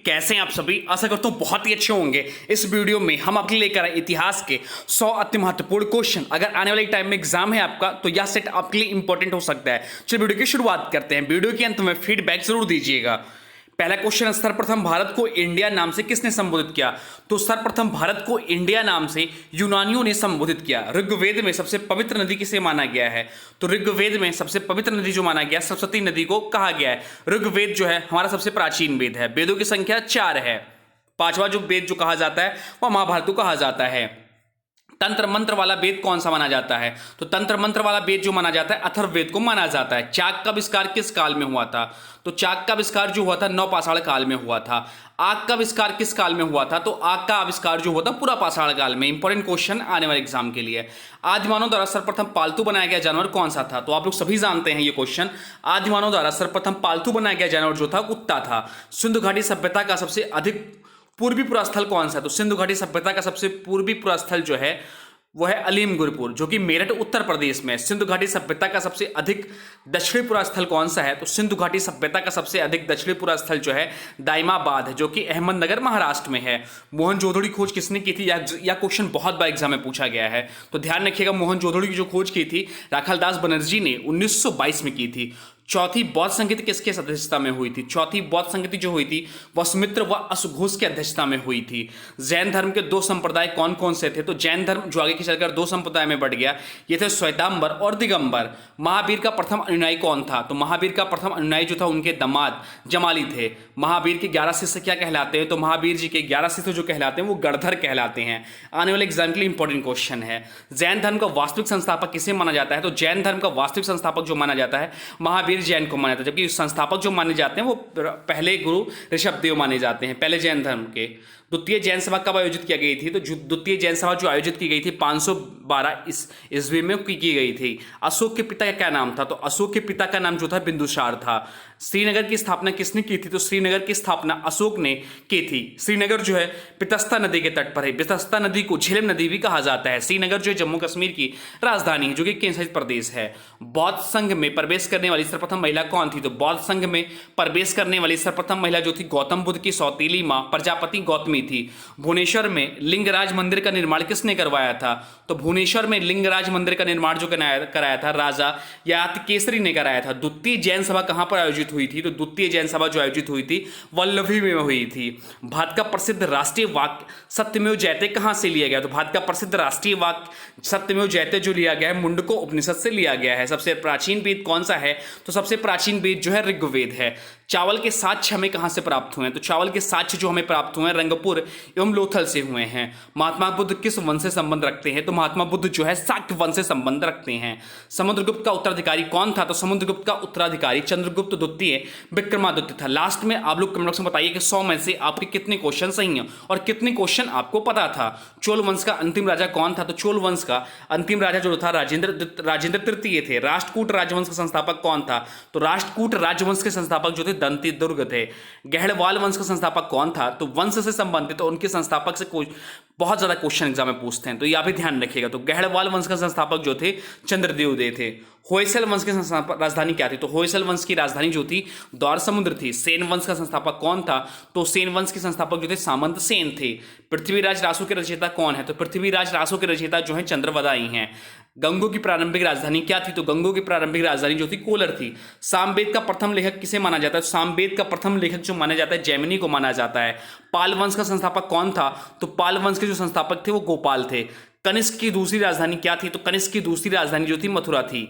कैसे हैं आप सभी। आशा करता हूँ बहुत ही अच्छे होंगे। इस वीडियो में हम आपके लिए लेकर आए इतिहास के 100 अति महत्वपूर्ण क्वेश्चन। अगर आने वाले टाइम में एग्जाम है आपका तो यह सेट आपके लिए इंपॉर्टेंट हो सकता है। चलिए वीडियो की शुरुआत करते हैं। वीडियो के अंत में फीडबैक जरूर दीजिएगा। पहला क्वेश्चन, सर्वप्रथम भारत को इंडिया नाम से किसने संबोधित किया? तो सर्वप्रथम भारत को इंडिया नाम से यूनानियों ने संबोधित किया। ऋग्वेद में सबसे पवित्र नदी किसे माना गया है? तो ऋग्वेद में सबसे पवित्र नदी जो माना गया सरस्वती नदी को कहा गया है। ऋग्वेद जो है हमारा सबसे प्राचीन वेद है। वेदों की संख्या 4 है। पांचवा जो वेद जो कहा जाता है वह महाभारत को कहा जाता है। तंत्र मंत्र वाला वेद कौन सा माना जाता है? तो तंत्र मंत्र वाला वेद जो माना जाता है अथर्ववेद को माना जाता है। चाक का आविष्कार किस काल में हुआ था? तो चाक का आविष्कार जो हुआ था नवपाषाण काल में हुआ था। आग का आविष्कार किस काल में हुआ था? तो आग का आविष्कार जो हुआ था पूरा पाषाण काल में। इंपॉर्टेंट क्वेश्चन आने वाले एग्जाम के लिए। आदिमानव द्वारा सर्वप्रथम पालतू बनाया गया जानवर कौन सा था? तो आप लोग सभी जानते हैं ये क्वेश्चन। आदिमानव द्वारा सर्वप्रथम पालतू बनाया गया जानवर जो था कुत्ता था। सिंधु घाटी सभ्यता का सबसे अधिक पूर्वी पुरास्थल कौन सा है? तो सिंधु घाटी सभ्यता का सबसे पूर्वी पुरास्थल जो है वो है अलीमगुरपुर, जो कि मेरठ उत्तर प्रदेश में है। सिंधु घाटी सभ्यता का सबसे अधिक दक्षिणी पुरास्थल कौन सा है? तो सिंधु घाटी सभ्यता का सबसे अधिक दक्षिणी पुरास्थल जो है दाइमाबाद है, जो कि अहमदनगर महाराष्ट्र में है। मोहनजोदड़ो की खोज किसने की थी? यह क्वेश्चन बहुत बार एग्जाम में पूछा गया है, तो ध्यान रखिएगा। मोहनजोदड़ो की जो खोज की थी राखालदास बनर्जी ने 1922 में की थी। चौथी बौद्ध संगीति किसके अध्यक्षता में हुई थी? चौथी बौद्ध संगीति जो हुई थी वह सुमित्र व अशुघोष की अध्यक्षता में हुई थी। जैन धर्म के 2 संप्रदाय कौन कौन से थे? तो जैन धर्म जो आगे की चलकर 2 संप्रदाय में बढ़ गया, ये थे श्वेतांबर और दिगंबर। महावीर का प्रथम अनुयायी कौन था? तो महावीर का प्रथम अनुयायी जो था उनके दामाद जमाली थे। महावीर के 11 शिष्य क्या कहलाते हैं? तो महावीर जी के 11 शिष्य जो कहलाते हैं वो गणधर कहलाते हैं। आने वाले एग्जाम के लिए इंपॉर्टेंट क्वेश्चन है। जैन धर्म का वास्तविक संस्थापक किसे माना जाता है? तो जैन धर्म का वास्तविक संस्थापक जो माना जाता है महावीर जैन को माना जाता है, जबकि संस्थापक जो माने जाते हैं वो पहले गुरु ऋषभदेव माने जाते हैं, पहले जैन धर्म के। द्वितीय जैन सभा कब आयोजित की गई थी? तो द्वितीय जैन सभा जो आयोजित की गई थी 512 ईस्वी में की गई थी। अशोक के पिता का क्या नाम था? तो अशोक के पिता का नाम जो था बिंदुसार था। श्रीनगर की स्थापना किसने की थी? तो श्रीनगर की स्थापना अशोक ने की थी। श्रीनगर जो है पितस्ता नदी के तट पर है। पितस्ता नदी को झेलम नदी भी कहा जाता है। श्रीनगर जो है जम्मू कश्मीर की राजधानी है, जो कि केंद्र शासित प्रदेश है। बौद्ध संघ में प्रवेश करने वाली सर्वप्रथम महिला कौन थी? तो बौद्ध संघ में प्रवेश करने वाली सर्वप्रथम महिला जो थी गौतम बुद्ध की सौतेली मां प्रजापति गौतमी थी। भुवनेश्वर में लिंगराज मंदिर का निर्माण किसने करवाया था? तो भुवनेश्वर में लिंगराज मंदिर का निर्माण जो कराया था राजा यादकेसरी ने कराया था। द्वितीय जैन सभा कहां पर आयोजित हुई थी? तो द्वितीय जैन सभा जो आयोजित हुई थी वल्लभी में हुई थी। भारत का प्रसिद्ध राष्ट्रीय वाक्य सत्यमेव जयते कहां से लिया गया? तो भारत का प्रसिद्ध राष्ट्रीय वाक्य सत्यमेव जयते जो लिया गया है मुंडको उपनिषद से लिया गया है। सबसे प्राचीन वेद कौन सा है? तो सबसे प्राचीन वेद जो है ऋग्वेद है। चावल के साक्ष्य हमें कहां से प्राप्त हुए हैं? तो चावल के साक्ष्य जो हमें प्राप्त हुए हैं रंगपुर एवं लोथल से हुए हैं। महात्मा बुद्ध किस वंश से संबंध रखते हैं? तो महात्मा बुद्ध जो है शाक्य वंश से संबंध रखते हैं। समुद्रगुप्त का उत्तराधिकारी कौन था? तो समुद्रगुप्त का उत्तराधिकारी चंद्रगुप्त द्वितीय विक्रमादित्य था। लास्ट में आप लोग कमेंट बॉक्स में बताइए कि 100 में से आपके कितने क्वेश्चन सही हैं और कितने क्वेश्चन आपको पता था। चोल वंश का अंतिम राजा कौन था? तो चोल वंश का अंतिम राजा जो था राजेंद्र तृतीय थे। राष्ट्रकूट राजवंश का संस्थापक कौन था? तो राष्ट्रकूट राजवंश के संस्थापक जो थे दंती दुर्ग थे। गहड़वाल वंश का संस्थापक कौन था? तो वंश से संबंधित तो उनके संस्थापक से बहुत ज्यादा क्वेश्चन एग्जाम में पूछते हैं, तो यह भी ध्यान रखिएगा। तो गहड़वाल वंश का संस्थापक जो थे चंद्रदेव दे थे। होयसल वंश की राजधानी क्या थी? तो होयसल वंश की राजधानी जो थी द्वार समुद्र थी। सेन वंश का संस्थापक कौन था? तो सेन वंश के संस्थापक जो थे सामंत सेन थे। पृथ्वीराज रासो के रचयिता कौन है? तो पृथ्वीराज रासो के रचयिता जो है चंद्रवदाई हैं। गंगो की प्रारंभिक राजधानी क्या थी? तो गंगो की प्रारंभिक राजधानी जो थी कोलर थी। सामवेद का प्रथम लेखक किसे माना जाता है? सामवेद का प्रथम लेखक जो माना जाता है जैमिनी को माना जाता है। पाल वंश का संस्थापक कौन था? तो पाल वंश के जो संस्थापक थे वो गोपाल थे। कनिष्क की दूसरी राजधानी क्या थी? तो कनिष्क की दूसरी राजधानी जो थी मथुरा थी।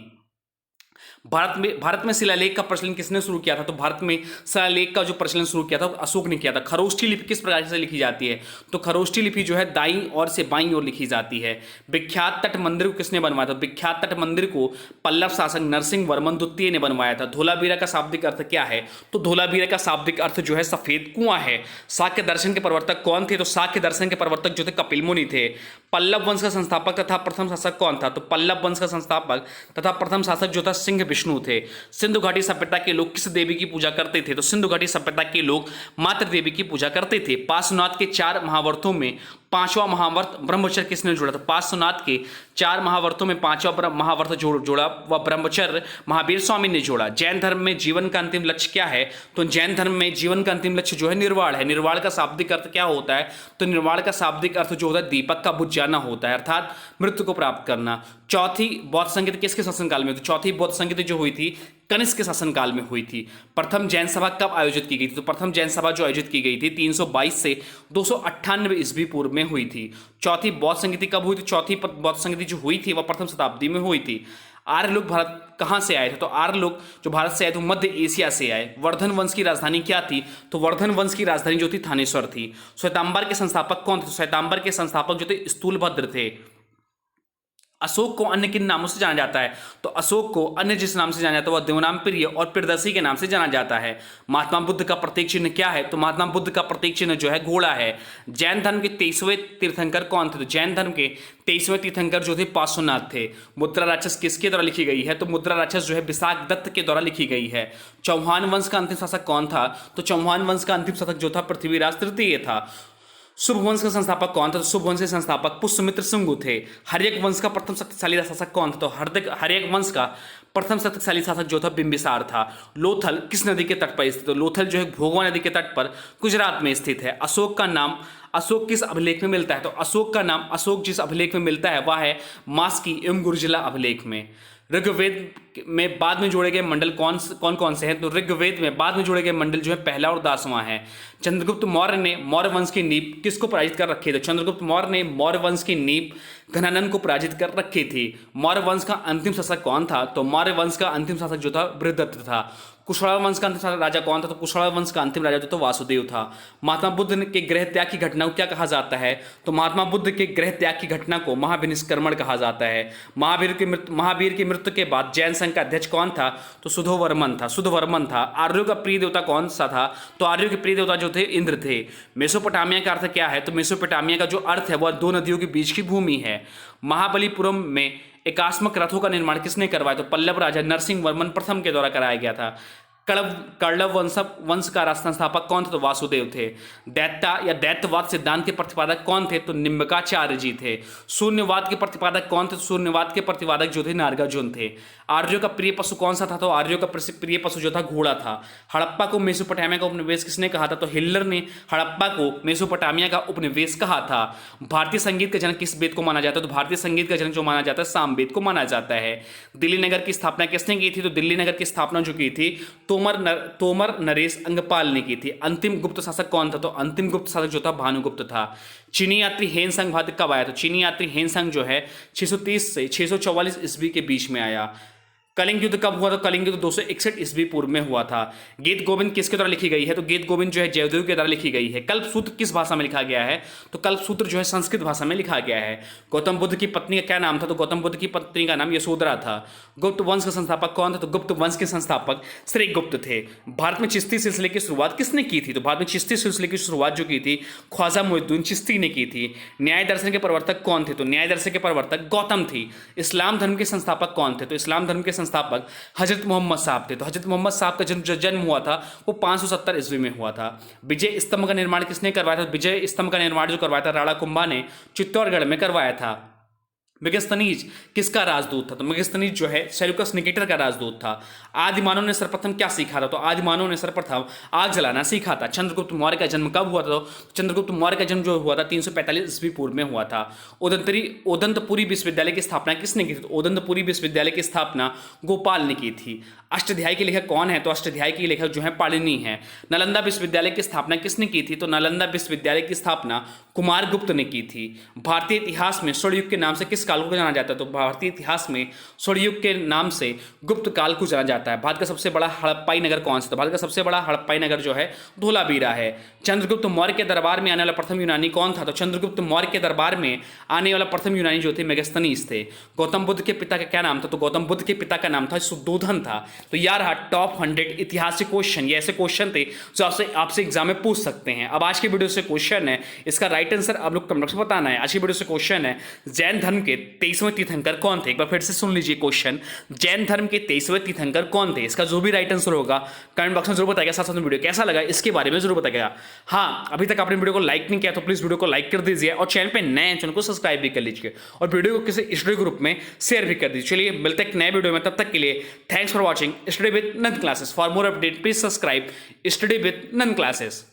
भारत में शिलालेख का प्रचलन किसने शुरू किया था? तो भारत में शिलालेख का जो प्रचलन शुरू किया था अशोक ने किया था। खरोष्ठी लिपि किस प्रकार से लिखी जाती है? तो खरोष्ठी लिपि जो है दाईं ओर से बाईं ओर लिखी जाती है। विख्यात तट मंदिर को किसने बनवाया था? विख्यात तट मंदिर को पल्लव शासक नरसिंह वर्मन द्वितीय ने बनवाया था। धोलावीरा का शाब्दिक अर्थ क्या है? तो धोलावीरा का शाब्दिक अर्थ जो है सफेद कुआं है। शाक्य दर्शन के प्रवर्तक कौन थे? तो शाक्य दर्शन के प्रवर्तक जो थे कपिल मुनि थे। पल्लव वंश का संस्थापक तथा प्रथम शासक कौन था? तो पल्लव वंश का संस्थापक तथा प्रथम शासक जो था सिंह विष्णु थे। सिंधु घाटी सभ्यता के लोग किस देवी की पूजा करते थे? तो सिंधु घाटी सभ्यता के लोग मातृ देवी की पूजा करते थे। पार्श्वनाथ के 4 महावर्तों में पांचवा महाव्रत ब्रह्मचर्य किसने जोड़ा? तो पार्श्वनाथ के 4 महाव्रतों में पांचवा महाव्रत जोड़ा वह ब्रह्मचर्य महावीर स्वामी ने जोड़ा। जैन धर्म में जीवन का अंतिम लक्ष्य क्या है? तो जैन धर्म में जीवन का अंतिम लक्ष्य जो है निर्वाण है। निर्वाण का शाब्दिक अर्थ क्या होता है? तो निर्वाण का शाब्दिक अर्थ जो होता है दीपक का बुझ जाना होता है, अर्थात मृत्यु को प्राप्त करना। चौथी बौद्ध संगीत किसके शासनकाल में? तो चौथी बौद्ध संगीत जो हुई थी कनिष्क के शासनकाल में हुई थी। प्रथम जैन सभा कब आयोजित की गई थी? तो प्रथम जैन सभा जो आयोजित की गई थी 322 से 298 ईस्वी पूर्व में हुई थी। चौथी बौद्ध संगीति कब हुई थी? चौथी बौद्ध संगीति जो हुई थी वह प्रथम शताब्दी में हुई थी। आर्य लोग भारत कहाँ से आए थे? तो आर्य लोग जो भारत से आए थे मध्य एशिया से आए। वर्धन वंश की राजधानी क्या थी? तो वर्धन वंश की राजधानी जो थी थानेश्वर थी। श्वेतांबर के संस्थापक कौन थे? तो श्वेतांबर के संस्थापक जो थे स्थूलभद्र थे। अशोक को अन्य किन नामों से जाना जाता है? तो अशोक को अन्य जिस नाम से जाना जाता है वह देवनामप्रिय और प्रियदर्शी के नाम से जाना जाता है। महात्मा बुद्ध का प्रतीक चिन्ह क्या है? तो महात्मा बुद्ध का प्रतीक चिन्ह जो है घोड़ा है। जैन धर्म के 23वें तीर्थंकर कौन थे? तो जैन धर्म के 23वें तीर्थंकर जो थे पार्श्वनाथ थे। मुद्रा राक्षस किसके द्वारा लिखी गई है? तो मुद्रा राक्षस जो है विशाख दत्त के द्वारा लिखी गई है। चौहान वंश का अंतिम शासक कौन था? तो चौहान वंश का अंतिम शासक जो था पृथ्वीराज तृतीय था। शुभ वंश का संस्थापक कौन था? तो शुभ वंश के संस्थापक पुष्यमित्र शुंगु थे। हर्यक वंश का प्रथम शक्तिशाली शासक कौन था? तो हर्यक वंश का प्रथम शक्तिशाली शासक जो था बिंबिसार था। लोथल किस नदी के तट पर स्थित? तो लोथल जो है भोगवा नदी के तट पर गुजरात में स्थित है। अशोक का नाम अशोक किस अभिलेख में मिलता है? तो अशोक का नाम अशोक जिस अभिलेख में मिलता है वह है मास्की एवं गुर्जला अभिलेख में। ऋग्वेद में बाद में जोड़े गए मंडल कौन कौन से हैं? तो ऋग्वेद में बाद में जोड़े गए मंडल जो है पहला और 10वां है। चंद्रगुप्त मौर्य ने मौर्य वंश की नींव किसको पराजित कर रखी थी? तो चंद्रगुप्त मौर्य ने मौर्य वंश की नींव घनानंद को पराजित कर रखी थी। मौर्य वंश का अंतिम शासक कौन था? तो मौर्य वंश का अंतिम शासक जो था बृहदत्त था। कुशला वंश का अंतिम राजा कौन था? तो कुशला वंश का अंतिम राजा जो था वासुदेव था। महात्मा बुद्ध के गृह त्याग की घटना को क्या कहा जाता है? तो महात्मा बुद्ध के गृह त्याग की घटना को महाविनिष्क्रमण कहा जाता है। महावीर की मृत्यु के बाद जैन संघ का अध्यक्ष कौन था? तो सुधोवर्मन था। आर्यों का प्रिय देवता कौन सा था? तो आर्यों के प्रिय देवता जो थे इंद्र थे। मेसोपोटामिया का अर्थ क्या है? तो मेसोपोटामिया का जो अर्थ है वह 2 नदियों के बीच की भूमि है। महाबलीपुरम में एकास्मक रथों का निर्माण किसने करवाया? तो पल्लव राजा नरसिंह वर्मन प्रथम के द्वारा कराया गया था। कौरव वंश का संस्थापक कौन थे? तो वासुदेव थे। दैत्यवाद सिद्धांत के प्रतिपादक कौन थे? तो निम्बकाचार्य जी थे। शून्यवाद के प्रतिपादक कौन थे? तो शून्यवाद के प्रतिपादक जो थे नागार्जुन थे। आर्यों का प्रिय पशु कौन सा था? तो आर्यों का प्रिय पशु जो था घोड़ा था। हड़प्पा को मेसोपोटामिया का उपनिवेश किसने कहा था? तो हिटलर ने हड़प्पा को मेसोपोटामिया का उपनिवेश कहा था। भारतीय संगीत का जनक किस वेद को माना जाता है? तो भारतीय संगीत का जनक जो माना जाता है सामवेद को माना जाता है। दिल्ली नगर की स्थापना किसने की थी? तो दिल्ली नगर की स्थापना जो की थी तोमर नरेश अंगपाल ने की थी। अंतिम गुप्त शासक कौन था? तो अंतिम गुप्त शासक जो था भानुगुप्त था। चीनी यात्री हेनसंग भारत कब आया? तो चीनी यात्री हेनसंग जो है 630 से 644 ईस्वी के बीच में आया। कलिंग युद्ध कब हुआ? तो कलिंग युद्ध 261 ईस्वी पूर्व में हुआ था। गीत गोविंद किसके द्वारा लिखी गई है? तो गीत गोविंद जो है जयदेव के द्वारा लिखी गई है। कल्पसूत्र किस भाषा में लिखा गया है? तो कल्पसूत्र जो है संस्कृत भाषा में लिखा गया है। गौतम बुद्ध की पत्नी का क्या नाम था? तो गौतम बुद्ध की पत्नी का नाम यशोधरा था। गुप्त वंश का संस्थापक कौन था? तो गुप्त वंश के संस्थापक श्रीगुप्त थे। भारत में चिश्ती सिलसिले की शुरुआत किसने की थी? तो भारत में चिश्ती सिलसिले की शुरुआत जो की थी ख्वाजा मोइनुद्दीन चिश्ती ने की थी। न्याय दर्शन के प्रवर्तक कौन थे? तो न्याय दर्शन के प्रवर्तक गौतम थी। इस्लाम धर्म के संस्थापक कौन थे? तो इस्लाम धर्म के संस्थापक हजरत मोहम्मद साहब थे। तो हजरत मोहम्मद साहब का जन्म हुआ था वो 570 ईस्वी में हुआ था। विजय स्तंभ का निर्माण किसने करवाया था? विजय स्तंभ का निर्माण जो करवाया था राणा कुंभा ने चित्तौड़गढ़ में करवाया था। मेगस्थनीज किसका राजदूत था? तो मेगस्थनीज जो है सेल्यूकस निकेटर का राजदूत था। आदि मानव ने सर्वप्रथम क्या सीखा था? तो आदि मानव ने सर्वप्रथम आग जलाना सीखा था। चंद्रगुप्त मौर्य का जन्म कब हुआ था? तो चंद्रगुप्त मौर्य का जन्म जो हुआ था 345 ईस्वी पूर्व में हुआ था। ओदंतपुरी विश्वविद्यालय की स्थापना किसने की थी? तो ओदंतपुरी विश्वविद्यालय की स्थापना गोपाल ने की थी। अष्टाध्यायी के लेखक कौन है? तो अष्टाध्यायी के लेखक जो है पाणिनि है। नालंदा विश्वविद्यालय की स्थापना किसने की थी? तो नालंदा विश्वविद्यालय की स्थापना कुमारगुप्त ने की थी। भारतीय इतिहास में स्वर्णयुग के नाम से किस काल को जाना जाता है? तो भारतीय इतिहास में स्वर्णयुग के नाम से गुप्त काल को जाना जाता है। भारत का सबसे बड़ा हड़प्पाई नगर कौन सा? तो भारत का सबसे बड़ा हड़प्पाई नगर जो है धोलावीरा है। चंद्रगुप्त मौर्य के दरबार में आने वाला प्रथम यूनानी कौन था? तो चंद्रगुप्त मौर्य के दरबार में आने वाला प्रथम यूनानी जो थे मेगस्थनीज थे। गौतम बुद्ध के पिता का क्या नाम था? तो गौतम बुद्ध के पिता का नाम था सुद्धोधन था। तो यार टॉप 100 इतिहास क्वेश्चन, ये ऐसे क्वेश्चन थे जो आपसे एग्जाम में पूछ सकते हैं। अब आज के वीडियो से क्वेश्चन है, इसका राइट आंसर आप लोग कमेंट बॉक्स में बताना है। आज की वीडियो से क्वेश्चन है, जैन धर्म के 23वें तीर्थंकर कौन थे? एक बार फिर से सुन लीजिए क्वेश्चन, जैन धर्म के 23वें तीर्थंकर कौन थे? इसका जो भी राइट आंसर होगा कमेंट बॉक्स में जरूर बताएगा। साथ साथ में वीडियो कैसा लगा इसके बारे में जरूर बताएगा। हाँ, अभी तक आपने वीडियो को लाइक नहीं किया तो प्लीज वीडियो को लाइक कर दीजिए और चैनल पे नए हैं चैनल को सब्सक्राइब भी कर लीजिए और वीडियो को किसी स्टडी ग्रुप में शेयर भी कर दीजिए। चलिए मिलते हैं एक नए वीडियो में, तब तक के लिए thanks for watching study with Nand classes. For more update please subscribe study with Nand classes.